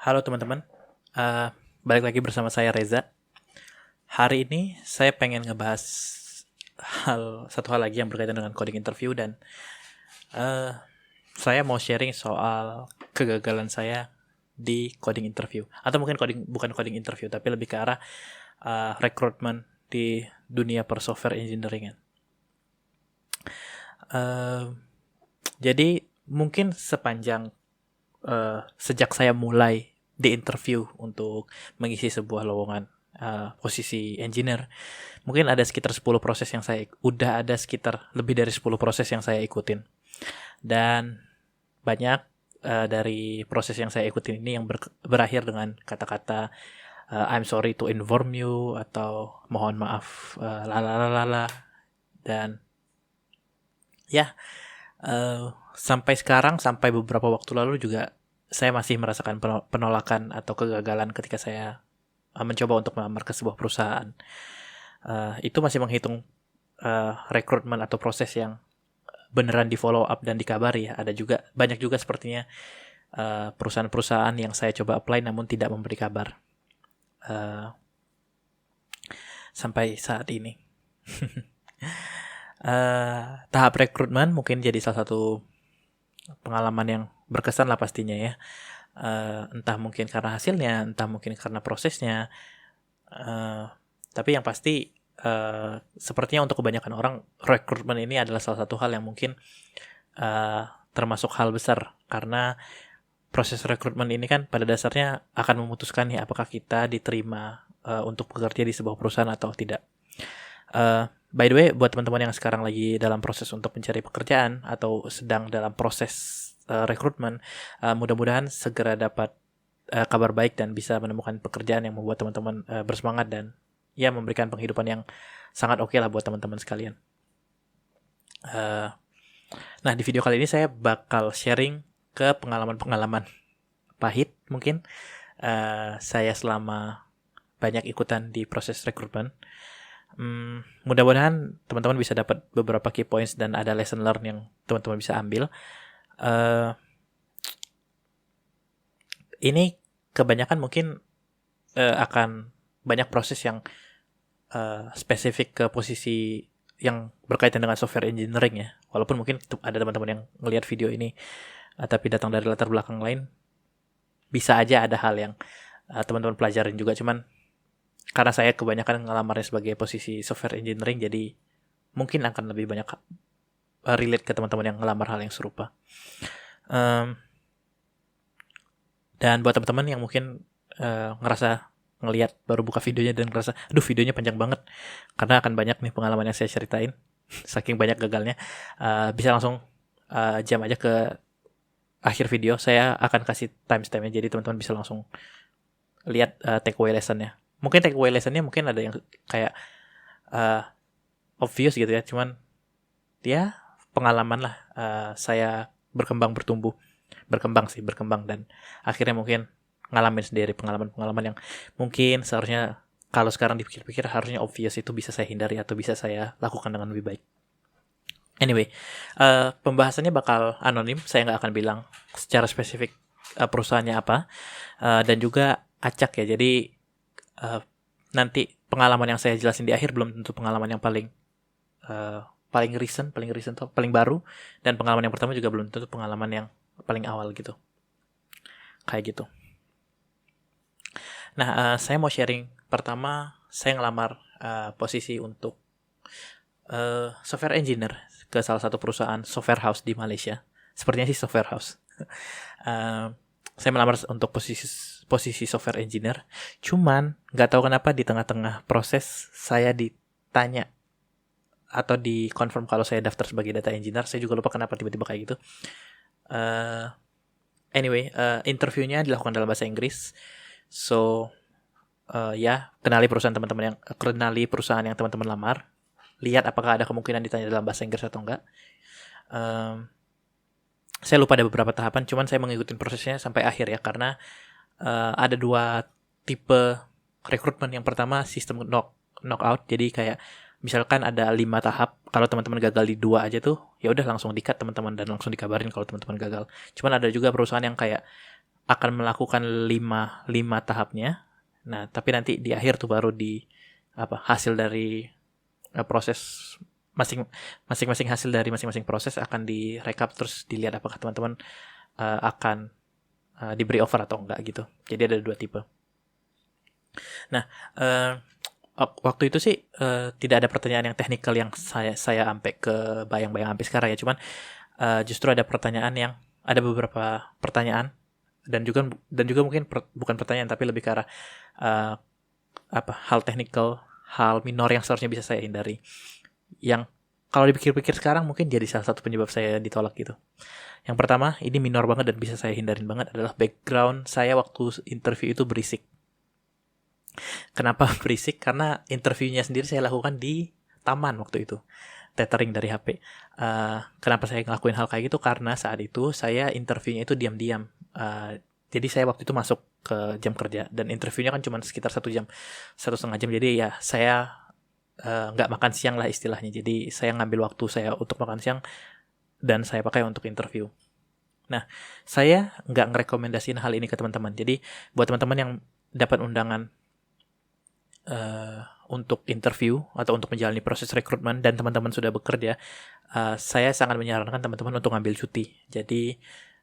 Halo teman-teman, Eh, balik lagi bersama saya Reza. Hari ini saya pengen ngebahas satu hal lagi yang berkaitan dengan coding interview dan eh, saya mau sharing soal kegagalan saya di coding interview atau mungkin bukan coding interview tapi lebih ke arah rekrutmen di dunia per software engineering. Jadi mungkin sepanjang sejak saya mulai di interview untuk mengisi sebuah lowongan posisi engineer, mungkin ada sekitar 10 proses yang udah ada sekitar lebih dari 10 proses yang saya ikutin. Dan banyak dari proses yang saya ikutin ini yang berakhir dengan kata-kata I'm sorry to inform you atau mohon maaf lalalala. Dan ya sampai beberapa waktu lalu juga saya masih merasakan penolakan atau kegagalan ketika saya mencoba untuk melamar ke sebuah perusahaan. Itu masih menghitung rekrutmen atau proses yang beneran di follow up dan dikabari ya. Banyak juga sepertinya perusahaan-perusahaan yang saya coba apply namun tidak memberi kabar sampai saat ini. Tahap rekrutmen mungkin jadi salah satu pengalaman yang berkesan lah pastinya ya. Entah mungkin karena hasilnya, entah mungkin karena prosesnya. Tapi yang pasti sepertinya untuk kebanyakan orang rekrutmen ini adalah salah satu hal yang mungkin termasuk hal besar, karena proses rekrutmen ini kan pada dasarnya akan memutuskan ya apakah kita diterima untuk bekerja di sebuah perusahaan atau tidak. By the way, buat teman-teman yang sekarang lagi dalam proses untuk mencari pekerjaan atau sedang dalam proses rekrutmen, mudah-mudahan segera dapat kabar baik dan bisa menemukan pekerjaan yang membuat teman-teman bersemangat dan ya memberikan penghidupan yang sangat oke lah buat teman-teman sekalian. Nah, di video kali ini saya bakal sharing ke pengalaman-pengalaman pahit mungkin saya selama banyak ikutan di proses rekrutmen. Mudah-mudahan teman-teman bisa dapat beberapa key points dan ada lesson learn yang teman-teman bisa ambil. Ini kebanyakan mungkin akan banyak proses yang spesifik ke posisi yang berkaitan dengan software engineering ya. Walaupun mungkin ada teman-teman yang ngelihat video ini tapi datang dari latar belakang lain, bisa aja ada hal yang teman-teman pelajarin juga. Cuman karena saya kebanyakan ngelamarnya sebagai posisi software engineering, jadi mungkin akan lebih banyak relate ke teman-teman yang ngelamar hal yang serupa. Dan buat teman-teman yang mungkin ngerasa ngelihat baru buka videonya dan ngerasa aduh videonya panjang banget, karena akan banyak nih pengalaman yang saya ceritain saking banyak gagalnya, bisa langsung jam aja ke akhir video. Saya akan kasih timestampnya, jadi teman-teman bisa langsung lihat takeaway lessonnya. Mungkin takeaway lessonnya mungkin ada yang kayak obvious gitu ya, cuman ya pengalaman lah. Saya berkembang dan akhirnya mungkin ngalamin sendiri pengalaman-pengalaman yang mungkin seharusnya kalau sekarang dipikir-pikir harusnya obvious, itu bisa saya hindari atau bisa saya lakukan dengan lebih baik. Anyway, pembahasannya bakal anonim, saya nggak akan bilang secara spesifik perusahaannya apa, dan juga acak ya, jadi nanti pengalaman yang saya jelasin di akhir belum tentu pengalaman yang paling recent atau paling baru, dan pengalaman yang pertama juga belum tentu pengalaman yang paling awal gitu. Kayak gitu. Nah, saya mau sharing pertama, saya ngelamar posisi untuk software engineer ke salah satu perusahaan software house di Malaysia. Sepertinya sih software house. Saya melamar untuk posisi software engineer. Cuman nggak tahu kenapa di tengah-tengah proses saya ditanya atau dikonfirm kalau saya daftar sebagai data engineer. Saya juga lupa kenapa tiba-tiba kayak gitu. Anyway, interviewnya dilakukan dalam bahasa Inggris. So kenali perusahaan yang teman-teman lamar. Lihat apakah ada kemungkinan ditanya dalam bahasa Inggris atau enggak. Saya lupa ada beberapa tahapan, cuman saya mengikuti prosesnya sampai akhir ya, karena ada dua tipe rekrutmen. Yang pertama sistem knockout, jadi kayak misalkan ada 5 tahap, kalau teman-teman gagal di 2 aja tuh ya udah langsung di-cut teman-teman dan langsung dikabarin kalau teman-teman gagal. Cuman ada juga perusahaan yang kayak akan melakukan lima tahapnya. Nah, tapi nanti di akhir tuh baru hasil dari proses masing-masing hasil dari masing-masing proses akan direkap, terus dilihat apakah teman-teman akan diberi offer atau enggak gitu. Jadi ada 2 tipe. Nah, waktu itu sih tidak ada pertanyaan yang teknikal yang saya sampai ke bayang-bayang sampai sekarang ya. Cuman justru ada beberapa pertanyaan dan juga mungkin bukan pertanyaan tapi lebih ke arah hal teknikal, hal minor yang seharusnya bisa saya hindari. Yang kalau dipikir-pikir sekarang mungkin jadi salah satu penyebab saya ditolak gitu. Yang pertama, ini minor banget dan bisa saya hindarin banget, adalah background saya waktu interview itu berisik. Kenapa berisik? Karena interviewnya sendiri saya lakukan di taman waktu itu, tethering dari HP. Kenapa saya ngelakuin hal kayak gitu? Karena saat itu saya interviewnya itu diam-diam. Jadi saya waktu itu masuk ke jam kerja dan interviewnya kan cuma sekitar 1 jam, 1,5 jam. Jadi ya saya nggak makan siang lah istilahnya. Jadi saya ngambil waktu saya untuk makan siang dan saya pakai untuk interview. Nah, saya nggak ngerekomendasiin hal ini ke teman-teman. Jadi buat teman-teman yang dapat undangan untuk interview atau untuk menjalani proses rekrutmen dan teman-teman sudah bekerja, saya sangat menyarankan teman-teman untuk ngambil cuti. Jadi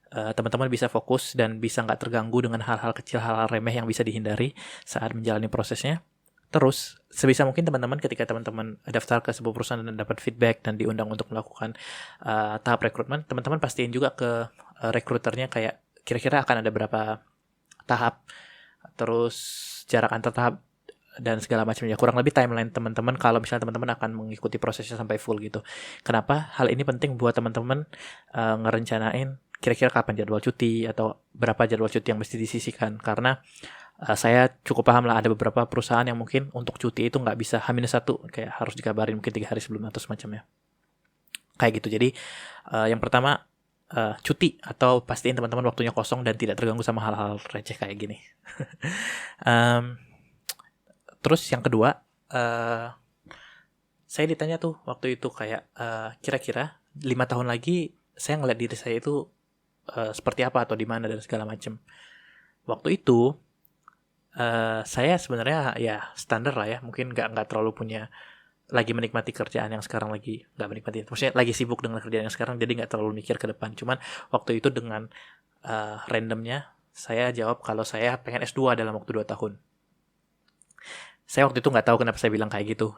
teman-teman bisa fokus dan bisa nggak terganggu dengan hal-hal kecil, hal-hal remeh yang bisa dihindari saat menjalani prosesnya. Terus, sebisa mungkin teman-teman ketika teman-teman daftar ke sebuah perusahaan dan dapat feedback dan diundang untuk melakukan tahap rekrutmen, teman-teman pastiin juga ke rekruternya kayak kira-kira akan ada berapa tahap, terus jarak antar tahap dan segala macamnya. Kurang lebih timeline teman-teman kalau misalnya teman-teman akan mengikuti prosesnya sampai full gitu. Kenapa? Hal ini penting buat teman-teman ngerencanain kira-kira kapan jadwal cuti atau berapa jadwal cuti yang mesti disisihkan. Karena saya cukup paham lah ada beberapa perusahaan yang mungkin untuk cuti itu nggak bisa H-1, kayak harus dikabarin mungkin 3 hari sebelum atau semacamnya. Kayak gitu. Jadi yang pertama cuti, atau pastiin teman-teman waktunya kosong dan tidak terganggu sama hal-hal receh kayak gini. Terus yang kedua, saya ditanya tuh waktu itu kayak kira-kira 5 tahun lagi saya ngeliat diri saya itu seperti apa atau di mana dan segala macam. Waktu itu saya sebenarnya ya standar lah ya, mungkin nggak terlalu lagi menikmati kerjaan yang sekarang, lagi nggak menikmati, maksudnya lagi sibuk dengan kerjaan yang sekarang, jadi nggak terlalu mikir ke depan. Cuman waktu itu dengan randomnya saya jawab kalau saya pengen S2 dalam waktu 2 tahun. Saya waktu itu nggak tahu kenapa saya bilang kayak gitu.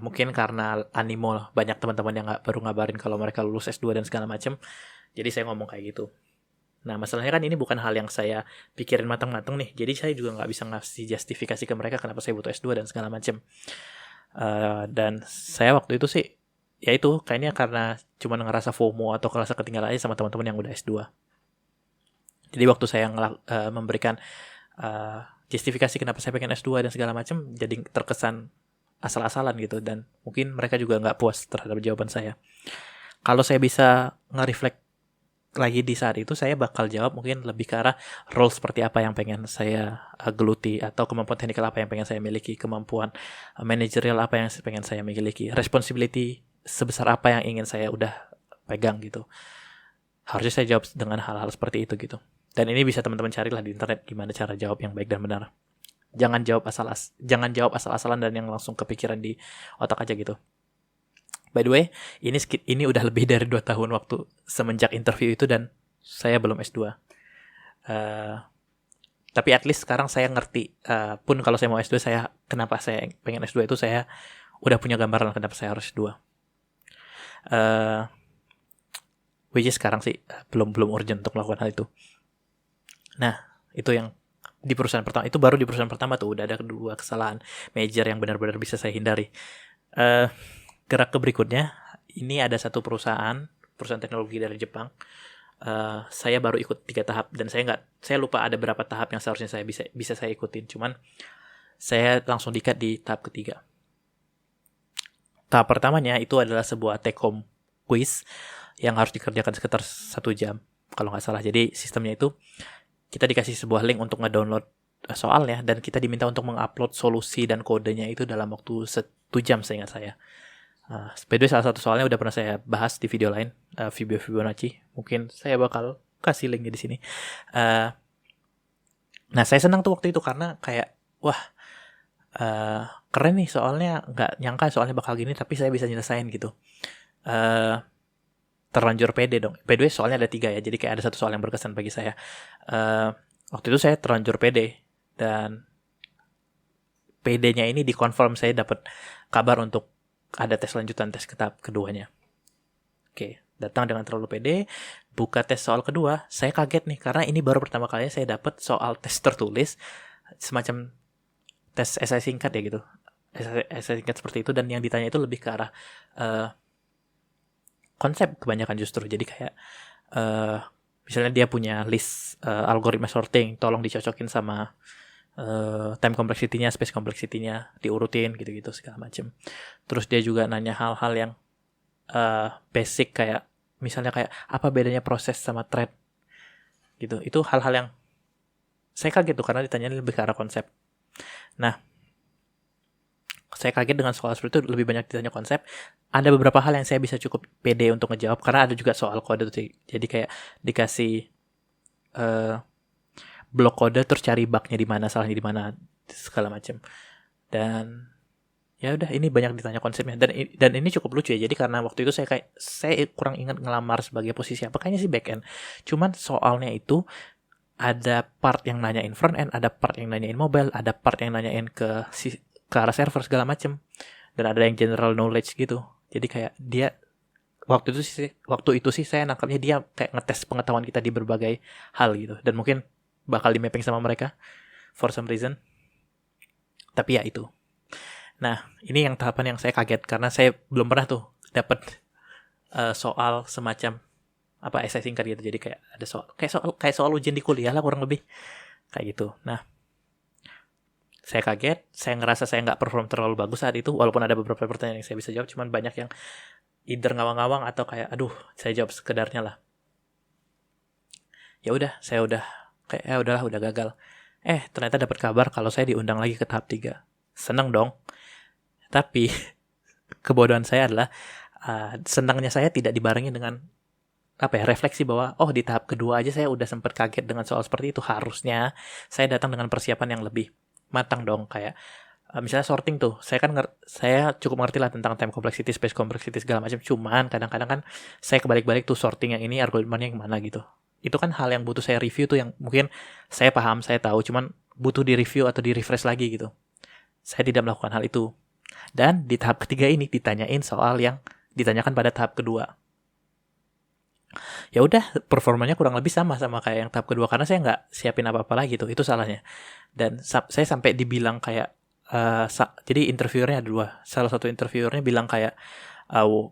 Mungkin karena animo banyak teman-teman yang baru ngabarin kalau mereka lulus S2 dan segala macam. Jadi saya ngomong kayak gitu. Nah, masalahnya kan ini bukan hal yang saya pikirin matang-matang nih. Jadi saya juga nggak bisa ngasih justifikasi ke mereka kenapa saya butuh S2 dan segala macam. Dan saya waktu itu sih, ya itu kayaknya karena cuma ngerasa FOMO atau ngerasa ketinggalan aja sama teman-teman yang udah S2. Jadi waktu saya memberikan justifikasi kenapa saya pengen S2 dan segala macam, jadi terkesan asal-asalan gitu, dan mungkin mereka juga nggak puas terhadap jawaban saya. Kalau saya bisa nge-reflect lagi di saat itu, saya bakal jawab mungkin lebih ke arah role seperti apa yang pengen saya geluti, atau kemampuan teknikal apa yang pengen saya miliki, kemampuan manajerial apa yang pengen saya miliki, responsibility sebesar apa yang ingin saya udah pegang gitu. Harusnya saya jawab dengan hal-hal seperti itu gitu. Dan ini bisa teman-teman carilah di internet gimana cara jawab yang baik dan benar. Jangan jawab asal-asalan dan yang langsung kepikiran di otak aja gitu. By the way, ini udah lebih dari 2 tahun waktu semenjak interview itu dan saya belum S2. Tapi at least sekarang saya ngerti, pun kalau saya mau S2, kenapa saya pengen S2 itu saya udah punya gambaran kenapa saya harus S2. Which is sekarang sih belum urgent untuk melakukan hal itu. Nah, itu yang di perusahaan pertama, itu baru di perusahaan pertama tuh udah ada 2 kesalahan major yang benar-benar bisa saya hindari. Gerak ke berikutnya, ini ada satu perusahaan teknologi dari Jepang. Saya baru ikut 3 tahap dan saya lupa ada berapa tahap yang seharusnya saya bisa saya ikutin. Cuman saya langsung di-cut di tahap ketiga. Tahap pertamanya itu adalah sebuah take home quiz yang harus dikerjakan sekitar 1 jam kalau nggak salah. Jadi sistemnya itu kita dikasih sebuah link untuk ngedownload soalnya dan kita diminta untuk mengupload solusi dan kodenya itu dalam waktu 1 jam seingat saya. By the way, salah satu soalnya udah pernah saya bahas di video lain, Fibonacci. Mungkin saya bakal kasih linknya di sini. Nah saya senang tuh waktu itu karena kayak wah keren nih, soalnya nggak nyangka soalnya bakal gini tapi saya bisa nyelesain gitu. eh Terlanjur pede dong. By the way soalnya ada 3 ya, jadi kayak ada satu soal yang berkesan bagi saya. eh Waktu itu saya terlanjur pede, dan PD-nya ini dikonfirm, saya dapat kabar untuk ada tes lanjutan, tes ke tahap keduanya. Oke, datang dengan terlalu pede, buka tes soal kedua, saya kaget nih karena ini baru pertama kalinya saya dapat soal tes tertulis, semacam tes esai singkat ya gitu. Esai singkat seperti itu, dan yang ditanya itu lebih ke arah konsep kebanyakan justru. Jadi kayak misalnya dia punya list algoritma sorting, tolong dicocokin sama time complexity-nya, space complexity-nya, diurutin gitu-gitu segala macam. Terus dia juga nanya hal-hal yang basic, kayak misalnya kayak apa bedanya proses sama thread gitu. Itu hal-hal yang saya kaget tuh karena ditanyain lebih ke arah konsep. Nah, saya kaget dengan soal seperti itu, lebih banyak ditanya konsep. Ada beberapa hal yang saya bisa cukup pede untuk ngejawab karena ada juga soal kode tuh. Jadi kayak dikasih blok kode terus cari bugnya di mana, salahnya di mana, segala macam. Dan ya udah, ini banyak ditanya konsepnya, dan ini cukup lucu ya. Jadi karena waktu itu saya kurang ingat ngelamar sebagai posisi apa, kayaknya sih back end. Cuman soalnya itu ada part yang nanyain front end, ada part yang nanyain mobile, ada part yang nanyain ke arah server segala macem, dan ada yang general knowledge gitu. Jadi kayak dia waktu itu sih saya nangkapnya dia kayak ngetes pengetahuan kita di berbagai hal gitu, dan mungkin bakal di mapping sama mereka for some reason. Tapi ya itu. Nah, ini yang tahapan yang saya kaget karena saya belum pernah tuh dapat soal semacam apa esai singkat gitu. Jadi kayak ada soal ujian di kuliah lah kurang lebih kayak gitu. Nah, saya kaget, saya ngerasa saya nggak perform terlalu bagus saat itu, walaupun ada beberapa pertanyaan yang saya bisa jawab, cuman banyak yang either ngawang-ngawang atau kayak aduh saya jawab sekedarnya lah. Ya udah, saya udah kayak ya udahlah, udah gagal. Ternyata dapat kabar kalau saya diundang lagi ke tahap 3. Seneng dong. Tapi kebodohan saya adalah senangnya saya tidak dibarengi dengan refleksi bahwa di tahap kedua aja saya udah sempat kaget dengan soal seperti itu. Harusnya saya datang dengan persiapan yang lebih matang dong. Kayak misalnya sorting tuh, saya cukup ngerti lah tentang time complexity, space complexity segala macam. Cuman kadang-kadang kan saya kebalik-balik tuh, sorting yang ini algoritmanya yang mana gitu. Itu kan hal yang butuh saya review tuh, yang mungkin saya paham, saya tahu, cuman butuh di review atau di refresh lagi gitu. Saya tidak melakukan hal itu. Dan di tahap ketiga ini ditanyain soal yang ditanyakan pada tahap kedua. Ya udah, performanya kurang lebih sama kayak yang tahap kedua karena saya nggak siapin apa-apa lagi tuh. Itu salahnya. Dan saya sampai dibilang kayak jadi interviewernya ada 2. Salah satu interviewernya bilang kayak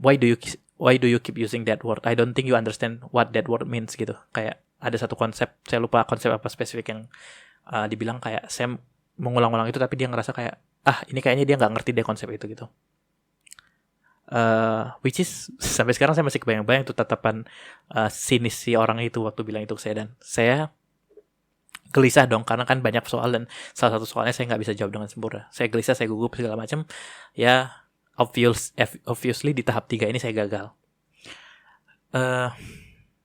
why do you keep using that word? I don't think you understand what that word means gitu. Kayak ada satu konsep, saya lupa konsep apa spesifik yang dibilang kayak saya mengulang-ulang itu, tapi dia ngerasa kayak ini kayaknya dia nggak ngerti deh konsep itu gitu. Which is sampai sekarang saya masih kebayang-bayang tuh tatapan sinis si orang itu waktu bilang itu ke saya, dan saya gelisah dong karena kan banyak soal dan salah satu soalnya saya nggak bisa jawab dengan sempurna. Saya gelisah, saya gugup segala macam. Ya obviously di tahap 3 ini saya gagal.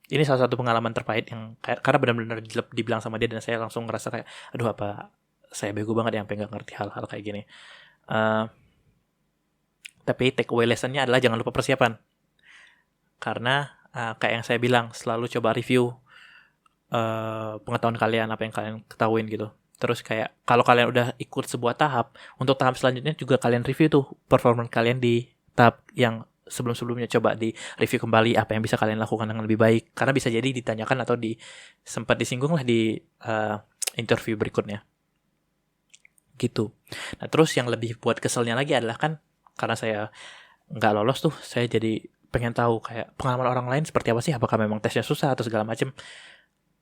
Ini salah satu pengalaman terpahit yang karena benar-benar dibilang sama dia, dan saya langsung ngerasa kayak aduh, apa saya bego banget ya sampai nggak ngerti hal-hal kayak gini. Tapi take away lesson-nya adalah jangan lupa persiapan. Karena kayak yang saya bilang, selalu coba review pengetahuan kalian, apa yang kalian ketahuin gitu. Terus kayak kalau kalian udah ikut sebuah tahap, untuk tahap selanjutnya juga kalian review tuh performa kalian di tahap yang sebelum-sebelumnya. Coba di review kembali apa yang bisa kalian lakukan dengan lebih baik. Karena bisa jadi ditanyakan atau sempat disinggung lah di interview berikutnya. Gitu. Nah terus yang lebih buat keselnya lagi adalah kan karena saya nggak lolos tuh, saya jadi pengen tahu kayak pengalaman orang lain seperti apa sih, apakah memang tesnya susah atau segala macem.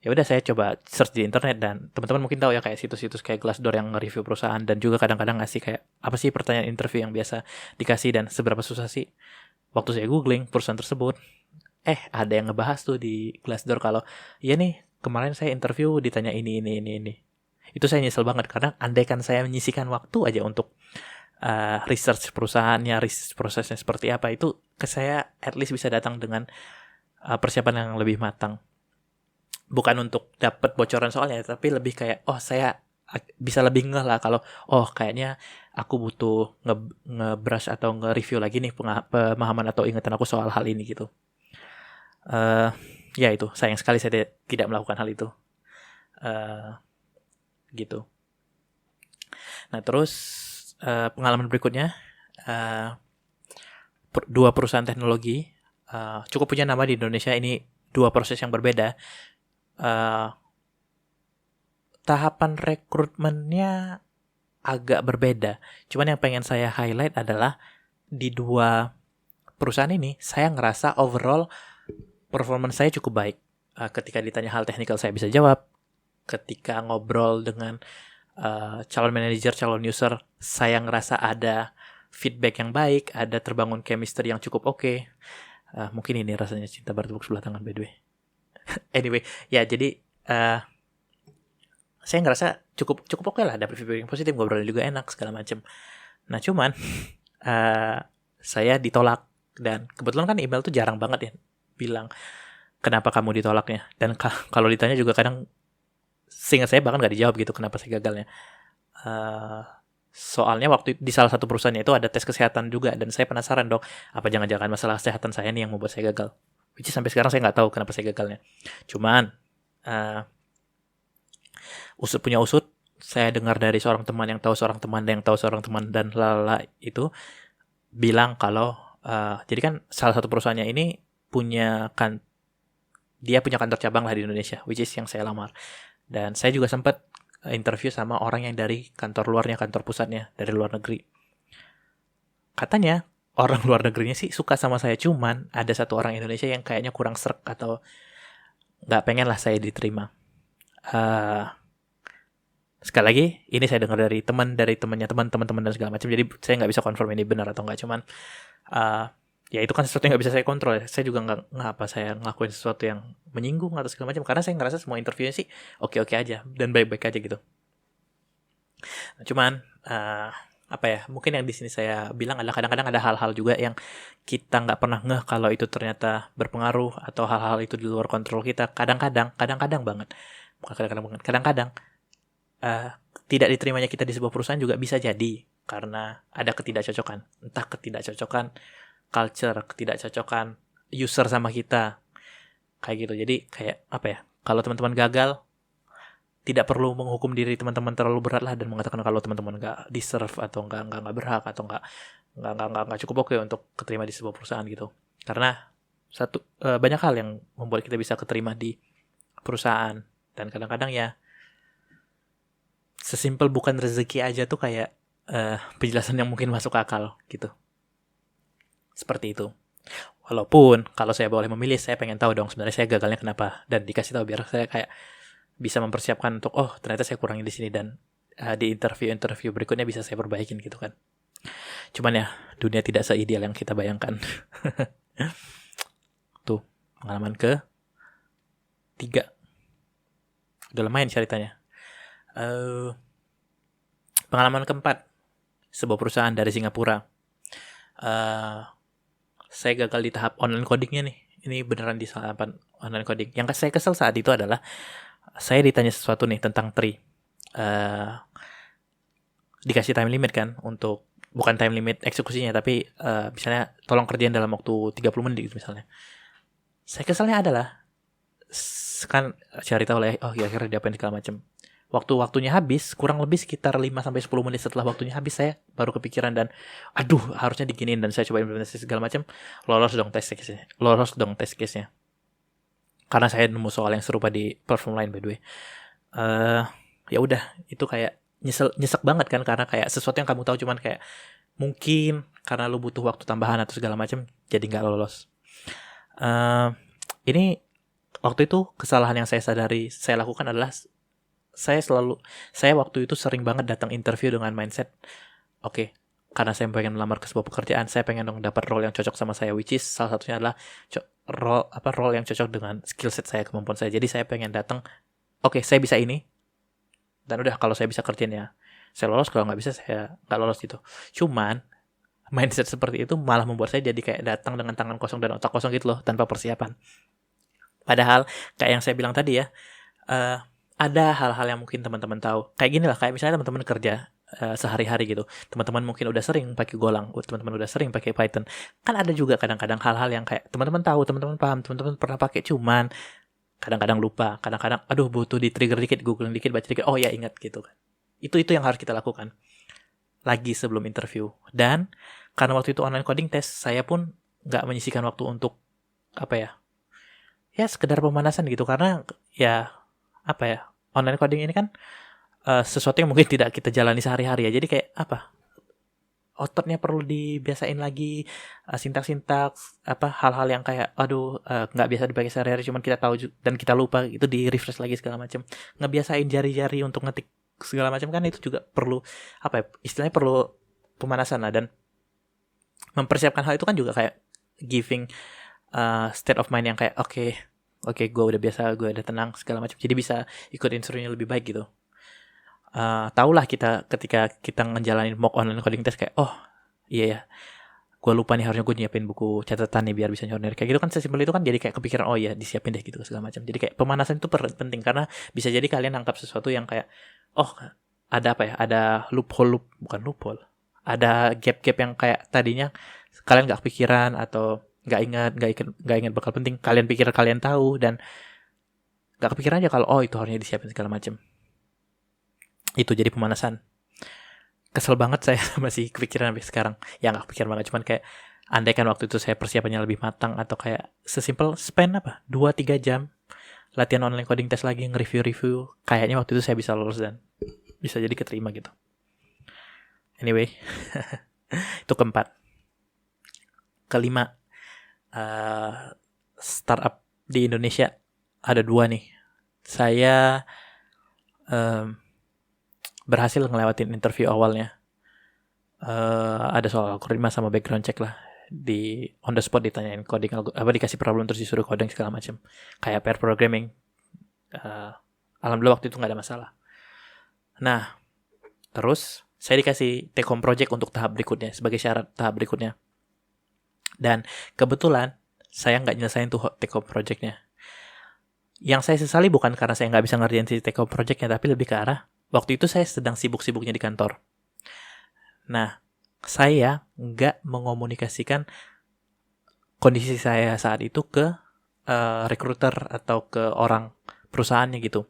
Ya udah, saya coba search di internet, dan teman-teman mungkin tahu ya kayak situs-situs kayak Glassdoor yang nge-review perusahaan, dan juga kadang-kadang ngasih kayak apa sih pertanyaan interview yang biasa dikasih dan seberapa susah sih. Waktu saya googling perusahaan tersebut, ada yang ngebahas tuh di Glassdoor kalau iya nih kemarin saya interview ditanya ini. Itu saya nyesel banget karena andaikan saya menyisikan waktu aja untuk research perusahaannya, research prosesnya seperti apa, itu ke saya at least bisa datang dengan persiapan yang lebih matang. bukan untuk dapat bocoran soalnya, tapi lebih kayak saya bisa lebih ngeh lah kalau kayaknya aku butuh nge-brush atau nge-review lagi nih pemahaman atau ingatan aku soal hal ini gitu. Ya itu, sayang sekali saya tidak melakukan hal itu. Gitu. Nah terus pengalaman berikutnya, dua perusahaan teknologi cukup punya nama di Indonesia. Ini dua proses yang berbeda. Tahapan rekrutmennya agak berbeda. Cuman yang pengen saya highlight adalah di dua perusahaan ini saya ngerasa overall performance saya cukup baik. Ketika ditanya hal teknikal saya bisa jawab. Ketika ngobrol dengan calon manajer, calon user, saya ngerasa ada feedback yang baik, ada terbangun chemistry yang cukup oke. Mungkin ini rasanya cinta bertepuk sebelah tangan by the way. Anyway, ya jadi saya ngerasa cukup oke lah, dapet feedback yang positif, ngobrolnya juga enak segala macam. Nah cuman saya ditolak, dan kebetulan kan email tuh jarang banget ya bilang kenapa kamu ditolaknya, dan kalau ditanya juga kadang seingat saya bahkan nggak dijawab gitu kenapa saya gagalnya. Soalnya waktu di salah satu perusahaannya itu ada tes kesehatan juga, dan saya penasaran dong, apa jangan-jangan masalah kesehatan saya nih yang membuat saya gagal. Which is sampai sekarang saya nggak tahu kenapa saya gagalnya. Cuman usut punya usut, saya dengar dari seorang teman yang tahu seorang teman yang tahu seorang teman dan lala itu bilang kalau jadi kan salah satu perusahaannya ini dia punya kantor cabang lah di Indonesia, which is yang saya lamar. Dan saya juga sempat interview sama orang yang dari kantor luarnya, kantor pusatnya, dari luar negeri. Katanya orang luar negerinya sih suka sama saya, cuman ada satu orang Indonesia yang kayaknya kurang srek atau nggak pengen lah saya diterima. Sekali lagi, ini saya dengar dari temannya teman-teman dan segala macam. Jadi saya nggak bisa confirm ini benar atau nggak. Cuman ya itu kan sesuatu yang nggak bisa saya kontrol. Saya juga nggak saya ngelakuin sesuatu yang menyinggung atau segala macam, karena saya ngerasa semua interviewnya sih oke-oke aja dan baik-baik aja gitu. Nah, cuman mungkin yang di sini saya bilang adalah kadang-kadang ada hal-hal juga yang kita nggak pernah ngeh kalau itu ternyata berpengaruh, atau hal-hal itu di luar kontrol kita. Kadang-kadang banget, bukan kadang-kadang banget, kadang-kadang tidak diterimanya kita di sebuah perusahaan juga bisa jadi karena ada ketidakcocokan. Entah ketidakcocokan culture, ketidakcocokan user sama kita, kayak gitu. Jadi kayak kalau teman-teman gagal, tidak perlu menghukum diri teman-teman terlalu berat lah, dan mengatakan kalau teman-teman nggak deserve atau nggak berhak atau nggak cukup oke untuk keterima di sebuah perusahaan gitu. Karena banyak hal yang membuat kita bisa keterima di perusahaan, dan kadang-kadang ya sesimpel bukan rezeki aja tuh kayak penjelasan yang mungkin masuk akal gitu. Seperti itu. Walaupun kalau saya boleh memilih, saya pengen tahu dong sebenarnya saya gagalnya kenapa, dan dikasih tahu biar saya kayak bisa mempersiapkan untuk ternyata saya kurangin di sini, dan di interview berikutnya bisa saya perbaikin gitu kan. Cuman ya dunia tidak seideal yang kita bayangkan. Tuh pengalaman ke 3. Udah lumayan ceritanya. Pengalaman keempat, sebuah perusahaan dari Singapura. Saya gagal di tahap online codingnya nih. Ini beneran di tahapan online coding. Yang saya kesel saat itu adalah saya ditanya sesuatu nih tentang tree. Dikasih time limit kan, untuk bukan time limit eksekusinya, tapi misalnya tolong kerjain dalam waktu 30 menit gitu misalnya. Saya keselnya adalah kan cari tahu lah, kira-kira diapain segala macam. Waktunya habis, kurang lebih sekitar 5-10 menit setelah waktunya habis, saya baru kepikiran dan harusnya diginiin, dan saya coba implementasi segala macam. Lolos dong test case-nya. Karena saya nemu soal yang serupa di platform lain by the way. Ya udah, itu kayak nyesek banget kan, karena kayak sesuatu yang kamu tahu cuman kayak mungkin karena lu butuh waktu tambahan atau segala macam jadi nggak lolos. Ini waktu itu kesalahan yang saya sadari saya lakukan adalah saya waktu itu sering banget datang interview dengan mindset karena saya pengen melamar ke sebuah pekerjaan, saya pengen dong dapat role yang cocok sama saya, which is salah satunya adalah role yang cocok dengan skill set saya, kemampuan saya. Jadi saya pengen datang, saya bisa ini, dan udah kalau saya bisa kerjain ya saya lolos, kalau nggak bisa saya nggak lolos gitu. Cuman mindset seperti itu malah membuat saya jadi kayak datang dengan tangan kosong dan otak kosong gitu loh, tanpa persiapan. Padahal kayak yang saya bilang tadi ya, eh, ada hal-hal yang mungkin teman-teman tahu. Kayak gini lah, kayak misalnya teman-teman kerja sehari-hari gitu. Teman-teman mungkin udah sering pakai Golang, teman-teman udah sering pakai Python. Kan ada juga kadang-kadang hal-hal yang kayak teman-teman tahu, teman-teman paham, teman-teman pernah pakai, cuman kadang-kadang lupa, kadang-kadang aduh butuh di trigger dikit, googling dikit, baca dikit, oh ya ingat gitu kan. Itu yang harus kita lakukan lagi sebelum interview. Dan karena waktu itu online coding test, saya pun nggak menyisihkan waktu untuk apa ya sekedar pemanasan gitu, karena ya apa ya, online coding ini kan sesuatu yang mungkin tidak kita jalani sehari-hari ya, jadi kayak apa, ototnya perlu dibiasain lagi, sintaks-sintaks, apa hal-hal yang kayak aduh nggak biasa dipakai sehari-hari, cuman kita tahu dan kita lupa, itu di refresh lagi segala macam. Ngebiasain jari-jari untuk ngetik segala macam kan, itu juga perlu apa ya, istilahnya perlu pemanasan lah. Dan mempersiapkan hal itu kan juga kayak giving state of mind yang kayak oke, gue udah biasa, gue udah tenang segala macam, jadi bisa ikut instruksinya lebih baik gitu. Taulah kita ketika kita ngejalanin mock online coding test kayak oh iya ya, gue lupa nih, harusnya gue nyiapin buku catatan nih biar bisa nyonir kayak gitu kan. Sesimpel itu kan, jadi kayak kepikiran oh iya disiapin deh gitu segala macam. Jadi kayak pemanasan itu penting, karena bisa jadi kalian nangkap sesuatu yang kayak oh ada apa ya, ada bukan loophole, ada gap-gap yang kayak tadinya kalian nggak kepikiran atau nggak ingat bakal penting, kalian pikir kalian tahu, dan nggak kepikiran aja kalau oh itu harusnya disiapin segala macam. Itu jadi pemanasan. Kesel banget saya masih kepikiran sampai sekarang. Ya nggak kepikiran banget, cuman kayak andaikan waktu itu saya persiapannya lebih matang, atau kayak sesimpel spend 2-3 jam latihan online coding test lagi, nge-review, kayaknya waktu itu saya bisa lolos dan bisa jadi keterima gitu. Anyway, itu keempat. Kelima, startup di Indonesia ada 2 nih. Saya berhasil ngelewatin interview awalnya. Ada soal algoritma sama background check lah. Di on the spot ditanyain coding, dikasih problem terus disuruh coding segala macam. Kayak pair programming. Alhamdulillah waktu itu nggak ada masalah. Nah, terus saya dikasih take home project untuk tahap berikutnya, sebagai syarat tahap berikutnya. Dan kebetulan saya nggak nyelesain tuh take home projectnya. Yang saya sesali bukan karena saya nggak bisa ngerjain si take home projectnya, tapi lebih ke arah waktu itu saya sedang sibuk-sibuknya di kantor. Nah, saya nggak mengomunikasikan kondisi saya saat itu ke recruiter atau ke orang perusahaannya gitu.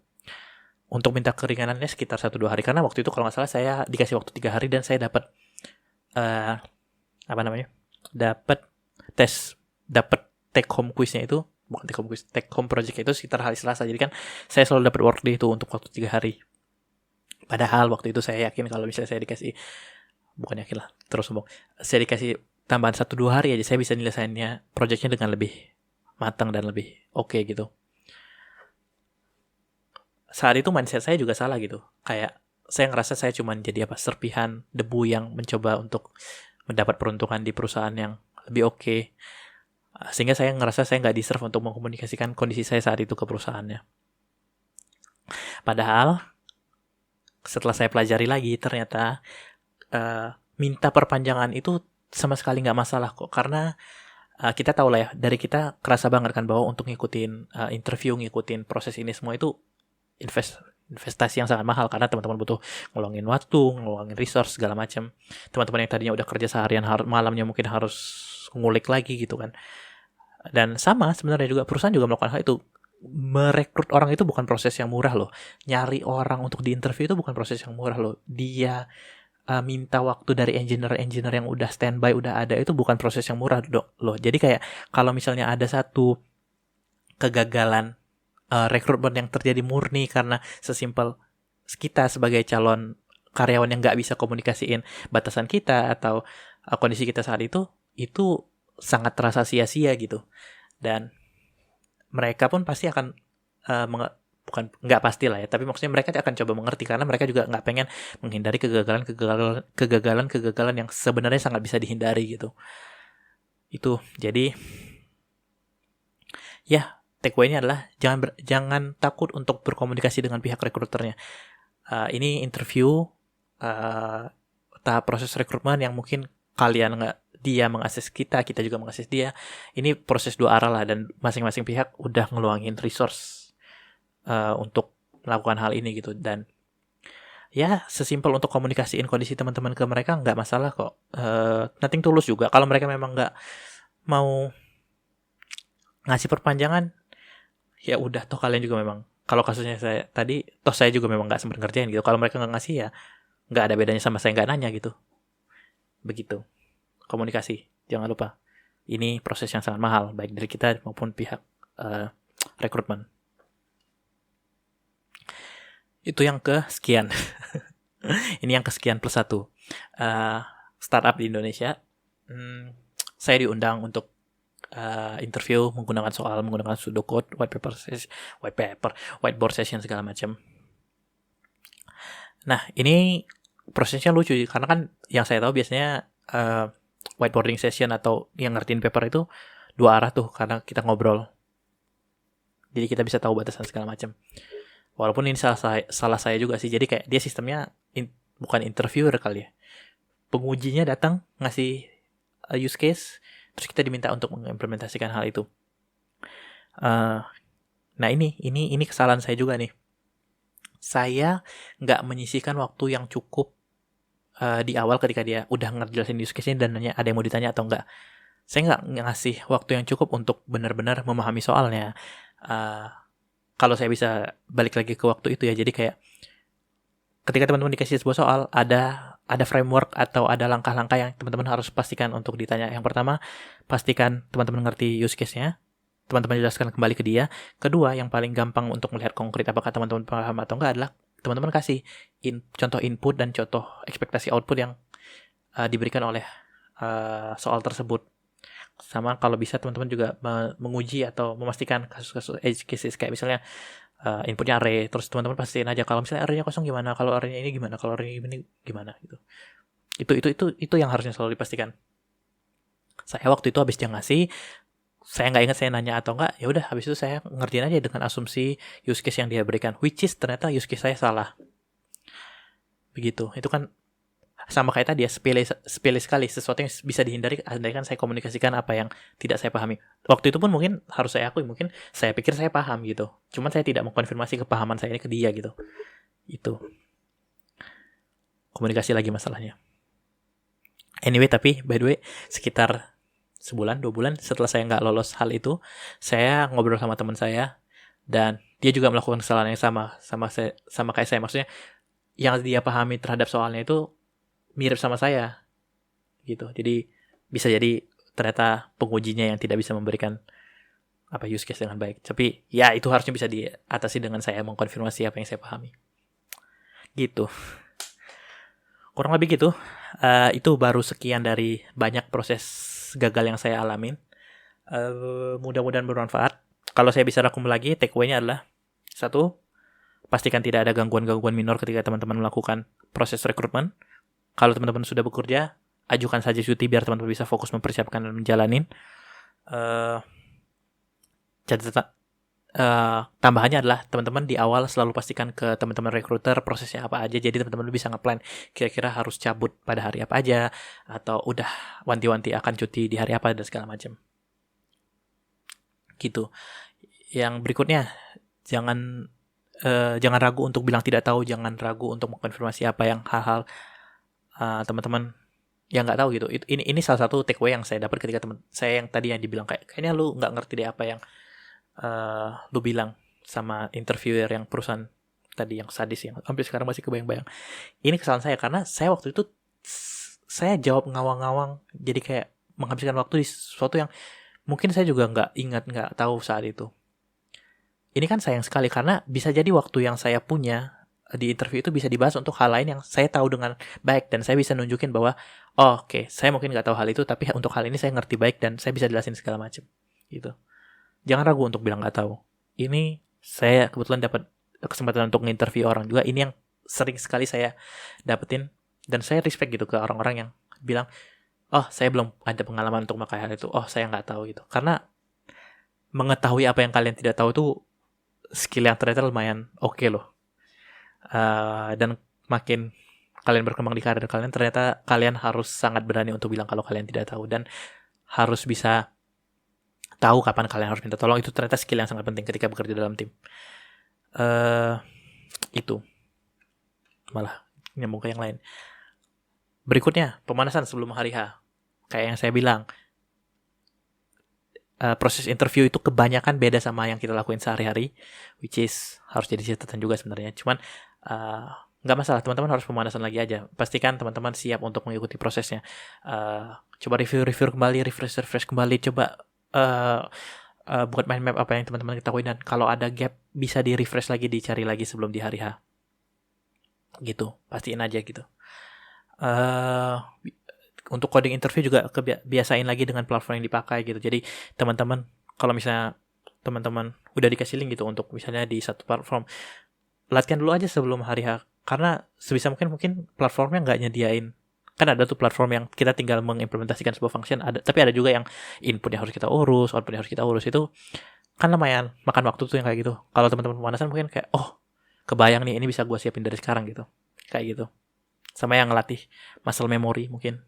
Untuk minta keringanannya sekitar 1-2 hari, karena waktu itu kalau nggak salah saya dikasih waktu 3 hari dan saya dapat dapat take home quiznya itu, bukan take home quiz, take home project itu sekitar hari Selasa. Jadi kan saya selalu dapat workday itu untuk waktu 3 hari. Padahal waktu itu saya yakin kalau misalnya saya dikasih, bukan yakin lah, terus ngomong, saya dikasih tambahan 1-2 hari aja, saya bisa nyelesainnya projectnya dengan lebih matang dan lebih oke gitu. Saat itu mindset saya juga salah gitu. Kayak saya ngerasa saya cuma jadi serpihan debu yang mencoba untuk mendapat peruntukan di perusahaan yang lebih oke. Sehingga saya ngerasa saya nggak deserve untuk mengkomunikasikan kondisi saya saat itu ke perusahaannya. Padahal setelah saya pelajari lagi, ternyata minta perpanjangan itu sama sekali nggak masalah kok. Karena kita tahu lah ya, dari kita kerasa banget kan bahwa untuk ngikutin interview, ngikutin proses ini semua itu investasi yang sangat mahal, karena teman-teman butuh ngeluangin waktu, ngeluangin resource segala macam. Teman-teman yang tadinya udah kerja seharian, malamnya mungkin harus ngulik lagi gitu kan. Dan sama sebenarnya juga perusahaan juga melakukan hal itu. Merekrut orang itu bukan proses yang murah loh. Nyari orang untuk diinterview itu bukan proses yang murah loh. Dia minta waktu dari engineer yang udah standby, udah ada, itu bukan proses yang murah loh. Jadi kayak kalau misalnya ada satu kegagalan rekrutmen yang terjadi murni karena sesimpel kita sebagai calon karyawan yang nggak bisa komunikasiin batasan kita atau kondisi kita saat itu sangat terasa sia-sia gitu. Dan mereka pun pasti akan bukan nggak pasti lah ya, tapi maksudnya mereka akan coba mengerti, karena mereka juga nggak pengen menghindari kegagalan yang sebenarnya sangat bisa dihindari gitu. Itu jadi ya, takeaway-nya adalah jangan takut untuk berkomunikasi dengan pihak rekruternya. Ini interview tahap proses rekrutmen yang mungkin kalian dia mengakses kita juga mengakses dia. Ini proses dua arah lah, dan masing-masing pihak udah ngeluangin resource untuk melakukan hal ini gitu. Dan ya sesimpel untuk komunikasiin kondisi teman-teman ke mereka nggak masalah kok. Nothing tulus juga. Kalau mereka memang nggak mau ngasih perpanjangan, ya udah, toh kalian juga memang, kalau kasusnya saya tadi, toh saya juga memang nggak sempat ngerjain gitu. Kalau mereka nggak ngasih, ya nggak ada bedanya sama saya nggak nanya gitu. Begitu. Komunikasi, jangan lupa. Ini proses yang sangat mahal, baik dari kita maupun pihak rekrutmen. Itu yang kesekian. Ini yang kesekian plus 1. Startup di Indonesia. Saya diundang untuk interview menggunakan pseudocode, whiteboard session segala macam. Nah, ini prosesnya lucu karena kan yang saya tahu biasanya whiteboarding session atau yang ngertiin paper itu dua arah tuh, karena kita ngobrol. Jadi kita bisa tahu batasan segala macam. Walaupun ini salah saya juga sih. Jadi kayak dia sistemnya bukan interviewer kali ya. Pengujinya datang ngasih use case, terus kita diminta untuk mengimplementasikan hal itu. Nah ini kesalahan saya juga nih. Saya nggak menyisihkan waktu yang cukup di awal ketika dia udah ngejelasin use case-nya dan nanya ada yang mau ditanya atau enggak. Saya nggak ngasih waktu yang cukup untuk benar-benar memahami soalnya. Kalau saya bisa balik lagi ke waktu itu ya, jadi kayak ketika teman-teman dikasih sebuah soal, ada framework atau ada langkah-langkah yang teman-teman harus pastikan untuk ditanya. Yang pertama, pastikan teman-teman ngerti use case-nya, teman-teman jelaskan kembali ke dia. Kedua, yang paling gampang untuk melihat konkret apakah teman-teman paham atau enggak adalah teman-teman kasih contoh input dan contoh ekspektasi output yang diberikan oleh soal tersebut. Sama kalau bisa teman-teman juga menguji atau memastikan kasus-kasus edge cases, kayak misalnya inputnya array, terus teman-teman pastiin aja kalau misalnya arraynya kosong gimana, kalau arraynya ini gimana, kalau arraynya ini gimana gitu. Itu yang harusnya selalu dipastikan. Saya waktu itu habis dia ngasih, saya nggak ingat saya nanya atau enggak, ya udah habis itu saya ngerjain aja dengan asumsi use case yang dia berikan, which is ternyata use case saya salah. Begitu. Itu kan sama kayak tadi ya, sepele sekali, sesuatu yang bisa dihindari andaikan saya komunikasikan apa yang tidak saya pahami. Waktu itu pun mungkin harus saya akui, mungkin saya pikir saya paham gitu, cuman saya tidak mengkonfirmasi kepahaman saya ini ke dia gitu. Itu komunikasi lagi masalahnya. Anyway, tapi by the way, sekitar sebulan 2 bulan setelah saya nggak lolos hal itu, saya ngobrol sama teman saya dan dia juga melakukan kesalahan yang sama kayak saya. Maksudnya yang dia pahami terhadap soalnya itu mirip sama saya gitu. Jadi bisa jadi ternyata pengujinya yang tidak bisa memberikan use case dengan baik. Tapi ya itu harusnya bisa diatasi dengan saya mengkonfirmasi apa yang saya pahami. Gitu. Kurang lebih gitu. Itu baru sekian dari banyak proses gagal yang saya alamin. Mudah-mudahan bermanfaat. Kalau saya bisa rangkum lagi, takeaway-nya adalah 1, pastikan tidak ada gangguan-gangguan minor ketika teman-teman melakukan proses rekrutmen. Kalau teman-teman sudah bekerja, ajukan saja cuti biar teman-teman bisa fokus mempersiapkan dan menjalanin. Tambahannya adalah teman-teman di awal selalu pastikan ke teman-teman recruiter prosesnya apa aja, jadi teman-teman bisa nge-plan kira-kira harus cabut pada hari apa aja, atau udah wanti-wanti akan cuti di hari apa dan segala macam. Gitu. Yang berikutnya, jangan ragu untuk bilang tidak tahu, jangan ragu untuk mengkonfirmasi apa yang hal-hal teman-teman yang nggak tahu gitu. Ini salah satu takeaway yang saya dapat ketika teman saya yang tadi yang dibilang kayaknya lu nggak ngerti deh apa yang lu bilang sama interviewer yang perusahaan tadi yang sadis, yang sampai sekarang masih kebayang-bayang. Ini kesalahan saya karena saya waktu itu saya jawab ngawang-ngawang, jadi kayak menghabiskan waktu di sesuatu yang mungkin saya juga nggak tahu saat itu. Ini kan sayang sekali karena bisa jadi waktu yang saya punya di interview itu bisa dibahas untuk hal lain yang saya tahu dengan baik, dan saya bisa nunjukin bahwa oke, saya mungkin nggak tahu hal itu, tapi untuk hal ini saya ngerti baik dan saya bisa jelasin segala macam gitu. Jangan ragu untuk bilang nggak tahu. Ini saya kebetulan dapat kesempatan untuk nginterview orang juga. Ini yang sering sekali saya dapetin, dan saya respect gitu ke orang-orang yang bilang, saya belum ada pengalaman untuk memakai hal itu, saya nggak tahu gitu. Karena mengetahui apa yang kalian tidak tahu itu skill yang ternyata lumayan oke loh. Dan makin kalian berkembang di karir kalian, ternyata kalian harus sangat berani untuk bilang kalau kalian tidak tahu, dan harus bisa tahu kapan kalian harus minta tolong. Itu ternyata skill yang sangat penting ketika bekerja dalam tim. Itu malah nyambung ke yang lain. Berikutnya, pemanasan sebelum hari H. Kayak yang saya bilang, proses interview itu kebanyakan beda sama yang kita lakuin sehari-hari, which is harus jadi catatan juga sebenarnya. Cuman nggak masalah, teman-teman harus pemanasan lagi aja. Pastikan teman-teman siap untuk mengikuti prosesnya. Coba review kembali, refresh kembali. Coba buat mind map apa yang teman-teman ketahui, dan kalau ada gap bisa di refresh lagi, dicari lagi sebelum di hari H. Gitu, pastiin aja gitu. Untuk coding interview juga biasain lagi dengan platform yang dipakai gitu. Jadi teman-teman, kalau misalnya teman-teman udah dikasih link gitu untuk misalnya di satu platform, latihan dulu aja sebelum hari H. Karena sebisa mungkin platformnya nggak nyediain. Kan ada tuh platform yang kita tinggal mengimplementasikan sebuah function, tapi ada juga yang inputnya harus kita urus, outputnya harus kita urus. Itu kan lumayan makan waktu tuh yang kayak gitu. Kalau teman-teman pemanasan mungkin kayak, oh kebayang nih, ini bisa gue siapin dari sekarang gitu. Kayak gitu. Sama yang ngelatih muscle memory mungkin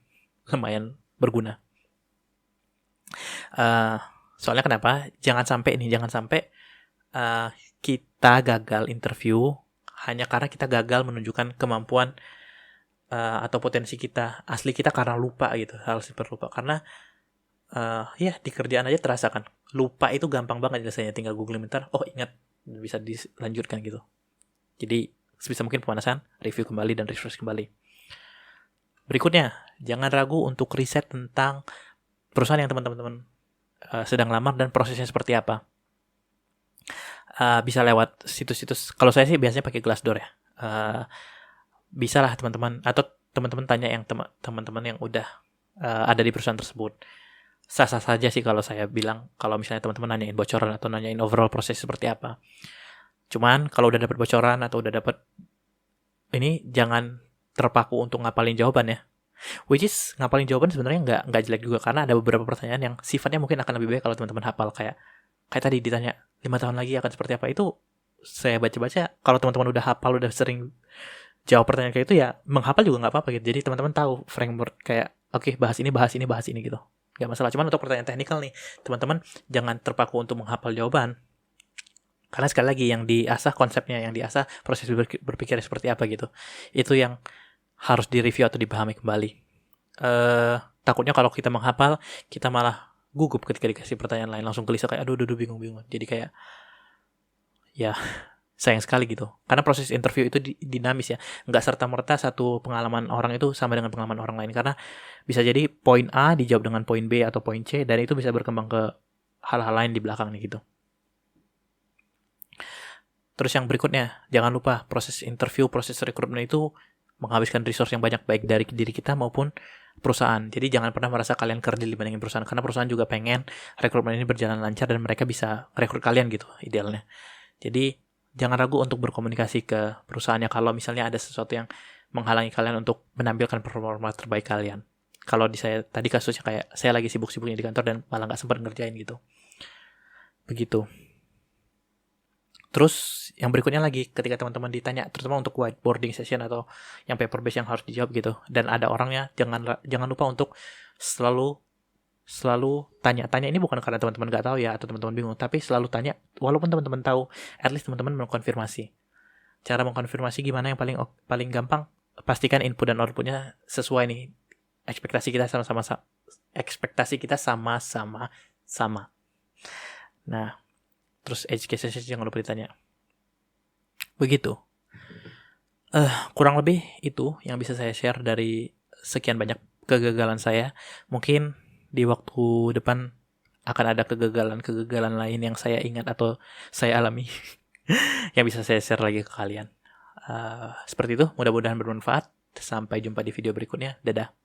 lumayan berguna. Soalnya kenapa? Jangan sampai kita gagal interview hanya karena kita gagal menunjukkan kemampuan atau potensi kita asli kita karena lupa gitu, hal seperti lupa. Karena ya di kerjaan aja terasa kan, lupa itu gampang banget rasanya, tinggal googling bentar, oh ingat, bisa dilanjutkan gitu. Jadi sebisa mungkin pemanasan, review kembali dan refresh kembali. Berikutnya, jangan ragu untuk riset tentang perusahaan yang teman-teman sedang lamar dan prosesnya seperti apa. Bisa lewat situs-situs, kalau saya sih biasanya pakai Glassdoor ya. Bisa lah teman-teman, atau teman-teman tanya yang teman-teman yang udah ada di perusahaan tersebut. Sah-sah saja sih kalau saya bilang, kalau misalnya teman-teman nanyain bocoran atau nanyain overall proses seperti apa. Cuman kalau udah dapat bocoran atau udah dapat ini, jangan terpaku untuk ngapalin jawaban ya. Which is ngapalin jawaban sebenarnya nggak jelek juga, karena ada beberapa pertanyaan yang sifatnya mungkin akan lebih baik kalau teman-teman hafal. Kayak tadi ditanya 5 tahun lagi akan seperti apa, itu saya baca-baca, kalau teman-teman udah hafal, udah sering jawab pertanyaan kayak itu, ya menghafal juga nggak apa-apa gitu. Jadi teman-teman tahu framework kayak oke, bahas ini gitu, nggak masalah. Cuman untuk pertanyaan teknikal nih, teman-teman jangan terpaku untuk menghafal jawaban, karena sekali lagi yang diasah konsepnya, yang diasah proses berpikir seperti apa gitu. Itu yang harus direview atau dipahami kembali. Takutnya kalau kita menghafal, kita malah gugup ketika dikasih pertanyaan lain, langsung gelisah kayak aduh bingung. Jadi kayak ya sayang sekali gitu. Karena proses interview itu dinamis ya. Nggak serta-merta satu pengalaman orang itu sama dengan pengalaman orang lain. Karena bisa jadi poin A dijawab dengan poin B atau poin C, dan itu bisa berkembang ke hal-hal lain di belakangnya gitu. Terus yang berikutnya, jangan lupa proses interview, proses rekrutmen itu menghabiskan resource yang banyak, baik dari diri kita maupun perusahaan. Jadi jangan pernah merasa kalian kerdil dibandingin perusahaan, karena perusahaan juga pengen rekrutmen ini berjalan lancar dan mereka bisa rekrut kalian gitu idealnya. Jadi jangan ragu untuk berkomunikasi ke perusahaannya kalau misalnya ada sesuatu yang menghalangi kalian untuk menampilkan performa terbaik kalian. Kalau di saya tadi kasusnya kayak saya lagi sibuk-sibuknya di kantor dan malah nggak sempat ngerjain gitu. Begitu. Terus yang berikutnya lagi, ketika teman-teman ditanya, terutama untuk whiteboarding session atau yang paper based yang harus dijawab gitu, dan ada orangnya, jangan lupa untuk selalu tanya. Ini bukan karena teman-teman nggak tahu ya atau teman-teman bingung, tapi selalu tanya walaupun teman-teman tahu, at least teman-teman mengkonfirmasi. Cara mengkonfirmasi gimana yang paling gampang? Pastikan input dan outputnya sesuai nih. Ekspektasi kita sama-sama sama. Nah, terus edge cases jangan lupa ditanya. Begitu. Kurang lebih itu yang bisa saya share dari sekian banyak kegagalan saya. Mungkin di waktu depan akan ada kegagalan lain yang saya ingat atau saya alami yang bisa saya share lagi ke kalian. Seperti itu, mudah-mudahan bermanfaat. Sampai jumpa di video berikutnya. Dadah.